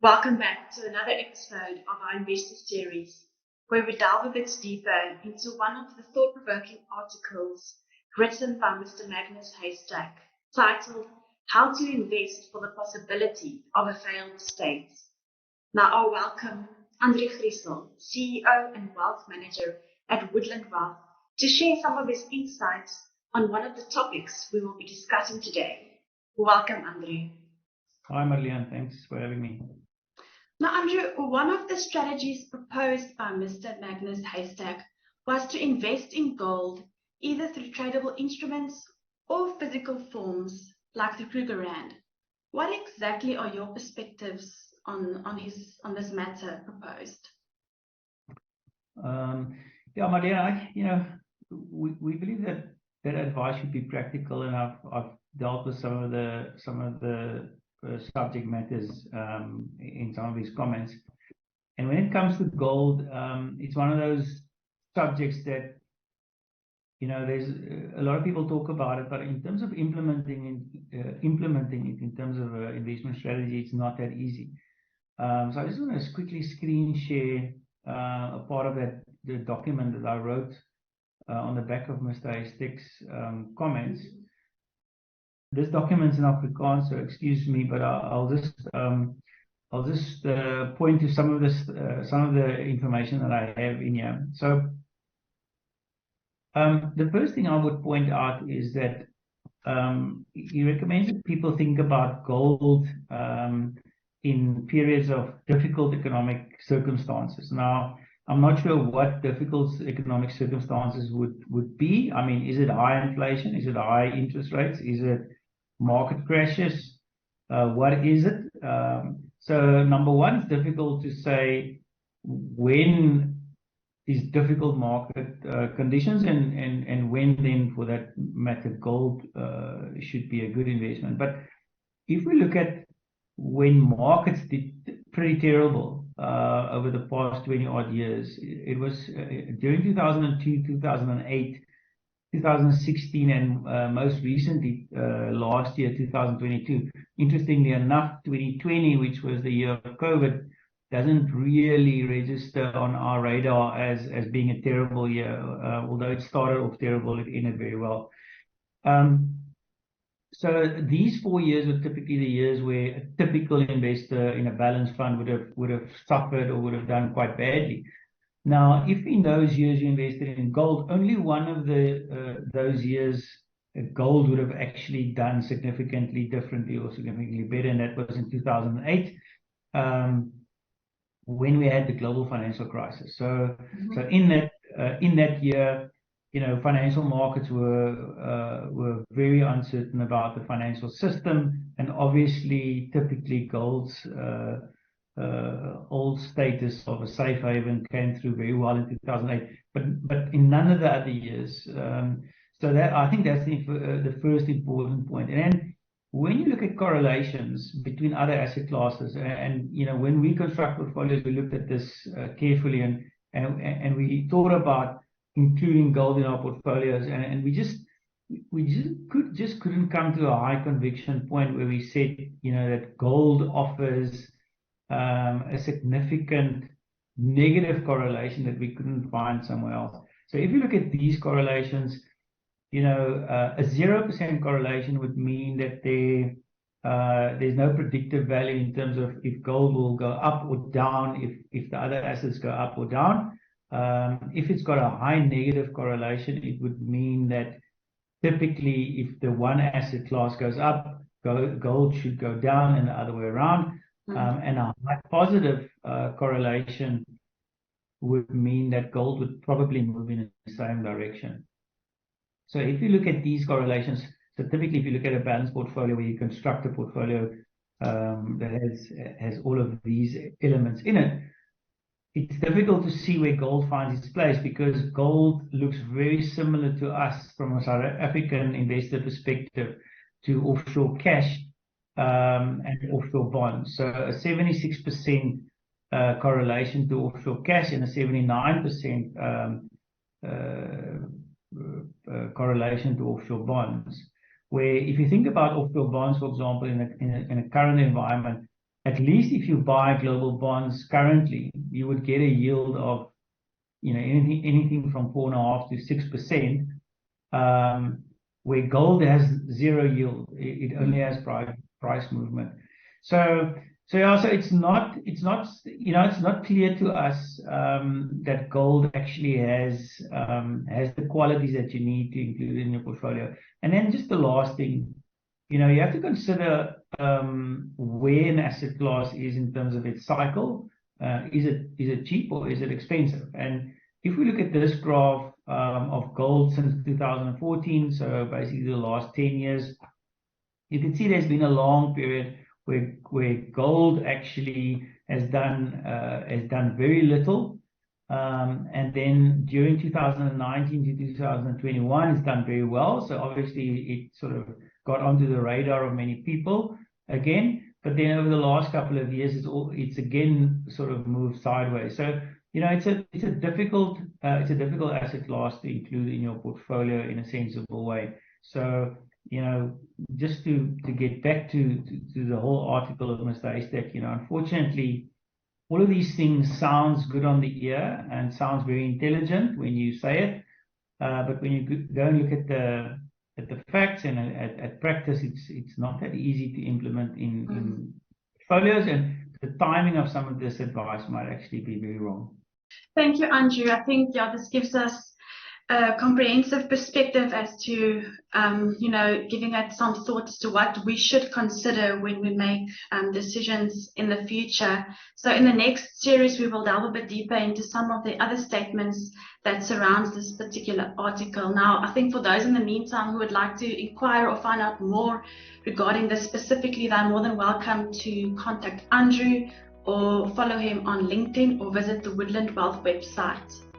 Welcome back to another episode of our Investor Series, where we delve a bit deeper into one of the thought-provoking articles written by Mr. Magnus Haystack, titled How to Invest for the Possibility of a Failed State. Now I'll welcome Andro Griessel, CEO and Wealth Manager at Woodland Wealth, to share some of his insights on one of the topics we will be discussing today. Welcome, Andro. Hi, Marliane. Thanks for having me. Now, Andro, one of the strategies proposed by Mr. Magnus Haystack was to invest in gold either through tradable instruments or physical forms like the Krugerrand. What exactly are your perspectives on this matter proposed? Marliane, we believe that advice should be practical, and I've dealt with some of the subject matters in some of his comments. And when it comes to gold, it's one of those subjects that there's a lot of people talk about it, but in terms of implementing it in terms of investment strategy, it's not that easy. So I just want to quickly screen share a part of the document that I wrote on the back of Mr. Haystack's comments. This document's in Afrikaans, so excuse me, but I'll just point to some of the information that I have in here. So the first thing I would point out is that he recommends that people think about gold in periods of difficult economic circumstances. Now, I'm not sure what difficult economic circumstances would be. I mean, is it high inflation? Is it high interest rates? Is it market crashes? What is it? So number one, it's difficult to say when these difficult market conditions and when then, for that matter, gold should be a good investment. But if we look at when markets did pretty terrible over the past 20 odd years, it was during 2002, 2008, 2016, and most recently last year, 2022. Interestingly enough, 2020, which was the year of COVID, doesn't really register on our radar as being a terrible year, although it started off terrible, it ended very well. So these 4 years were typically the years where a typical investor in a balanced fund would have suffered or would have done quite badly. Now, if in those years you invested in gold, only one of those years gold would have actually done significantly differently or significantly better, and that was in 2008, when we had the global financial crisis. So in that year, financial markets were very uncertain about the financial system, and obviously, typically, gold's old status of a safe haven came through very well in 2008, but in none of the other years. So that, I think, that's the first important point. And then when you look at correlations between other asset classes, and when we construct portfolios, we looked at this carefully, and we thought about including gold in our portfolios, and we just couldn't come to a high conviction point where we said that gold offers a significant negative correlation that we couldn't find somewhere else. So if you look at these correlations, a 0% correlation would mean that there's no predictive value in terms of if gold will go up or down, if the other assets go up or down. If it's got a high negative correlation, it would mean that typically if the one asset class goes up, gold should go down, and the other way around. And a high positive correlation would mean that gold would probably move in the same direction. So if you look at these correlations, so typically if you look at a balanced portfolio where you construct a portfolio that has all of these elements in it, it's difficult to see where gold finds its place, because gold looks very similar to us from a South African investor perspective to offshore cash and offshore bonds. So a 76% correlation to offshore cash and a 79% correlation to offshore bonds. Where if you think about offshore bonds, for example, in a current environment, at least if you buy global bonds currently, you would get a yield of, anything from 4.5 to 6%, where gold has zero yield. It only has price movement. So it's not clear to us that gold actually has the qualities that you need to include in your portfolio. And then just the last thing, you have to consider where an asset class is in terms of its cycle. Is it cheap or is it expensive? And if we look at this graph of gold since 2014, so basically the last 10 years, you can see there's been a long period where gold actually has done very little, and then during 2019 to 2021, it's done very well. So obviously, it sort of got onto the radar of many people again. But then over the last couple of years, it's again sort of moved sideways. So it's a difficult asset class to include in your portfolio in a sensible way. So just to get back to the whole article of Mr. Haystack, unfortunately, all of these things sounds good on the ear and sounds very intelligent when you say it, but when you go and look at the facts and at practice, it's not that easy to implement in portfolios, and the timing of some of this advice might actually be very wrong. Thank you, Andrew. I think this gives us a comprehensive perspective as to, giving it some thought as to what we should consider when we make decisions in the future. So in the next series, we will delve a bit deeper into some of the other statements that surrounds this particular article. Now, I think for those in the meantime who would like to inquire or find out more regarding this specifically, they're more than welcome to contact Andrew or follow him on LinkedIn or visit the Woodland Wealth website.